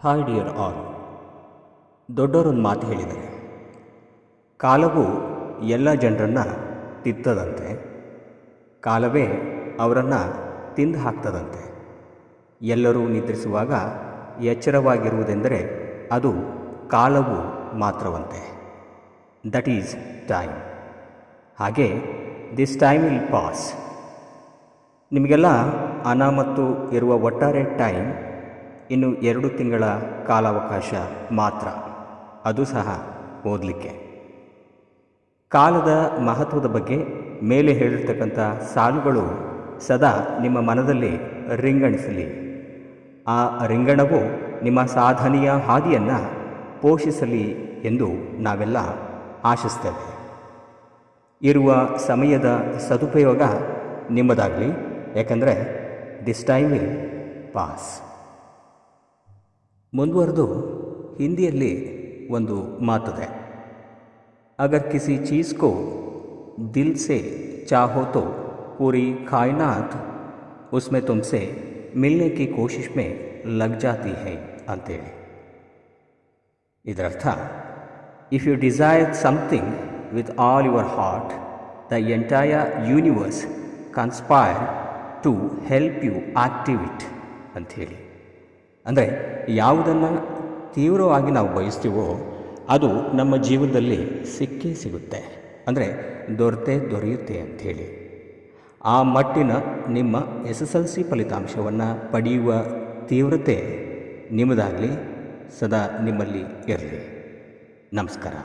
Hi dear all. ದೊಡ್ಡವರೊಂದು ಮಾತು ಹೇಳಿದ್ದಾರೆ, ಕಾಲವು ಎಲ್ಲ ಜನರನ್ನು ತಿತ್ತದಂತೆ, ಕಾಲವೇ ಅವರನ್ನು ತಿಂದು ಹಾಕ್ತದಂತೆ. ಎಲ್ಲರೂ ನಿದ್ರಿಸುವಾಗ ಎಚ್ಚರವಾಗಿರುವುದೆಂದರೆ ಅದು ಕಾಲವು ಮಾತ್ರವಂತೆ. That is time. ಹಾಗೆ ದಿಸ್ ಟೈಮ್ ವಿಲ್ ಪಾಸ್. ನಿಮಗೆಲ್ಲ ಅನಾಮತ್ತು ಇರುವ ಒಟ್ಟಾರೆ ಟೈಮ್ ಇನ್ನು 2 ತಿಂಗಳ ಕಾಲಾವಕಾಶ ಮಾತ್ರ, ಅದು ಸಹ ಓದಲಿಕ್ಕೆ. ಕಾಲದ ಮಹತ್ವದ ಬಗ್ಗೆ ಮೇಲೆ ಹೇಳಿರ್ತಕ್ಕಂಥ ಸಾಲುಗಳು ಸದಾ ನಿಮ್ಮ ಮನದಲ್ಲಿ ರಿಂಗಣಿಸಲಿ. ಆ ರಿಂಗಣವು ನಿಮ್ಮ ಸಾಧನೆಯ ಹಾದಿಯನ್ನು ಪೋಷಿಸಲಿ ಎಂದು ನಾವೆಲ್ಲ ಆಶಿಸ್ತೇವೆ. ಇರುವ ಸಮಯದ ಸದುಪಯೋಗ ನಿಮ್ಮದಾಗಲಿ, ಯಾಕಂದರೆ ದಿಸ್ ಟೈಮ್ ವಿಲ್ ಪಾಸ್. ಮುಂದುವರೆದು ಹಿಂದಿಯಲ್ಲಿ ಒಂದು ಮಾತಿದೆ, ಅಗರ್ ಕಿಸಿ ಚೀಸ್ ಕೋ ದಿಲ್ ಸೆ ಚಾಹೋ ತೋ ಪೂರಿ ಕಾಯ್ನಾತ್ ಉಸ್ಮೆ ತುಮ್ಸೆ ಮಿಲ್ನೆ ಕಿ ಕೋಶಿಶ್ ಮೇ ಲಗ್ ಜಾತಿ ಹೈ ಅಂತೇಳಿ. ಇದರರ್ಥ, if you desire something with all your heart, the entire universe conspire to help you active it ಅಂಥೇಳಿ. ಅಂದರೆ ಯಾವುದನ್ನು ತೀವ್ರವಾಗಿ ನಾವು ಬಯಸ್ತೀವೋ ಅದು ನಮ್ಮ ಜೀವನದಲ್ಲಿ ಸಿಕ್ಕೇ ಸಿಗುತ್ತೆ, ಅಂದರೆ ದೊರೆಯುತ್ತೆ ಅಂಥೇಳಿ. ಆ ಮಟ್ಟಿನ ನಿಮ್ಮ SSLC ಫಲಿತಾಂಶವನ್ನು ಪಡೆಯುವ ತೀವ್ರತೆ ನಿಮ್ಮದಾಗಲಿ, ಸದಾ ನಿಮ್ಮಲ್ಲಿ ಇರಲಿ. ನಮಸ್ಕಾರ.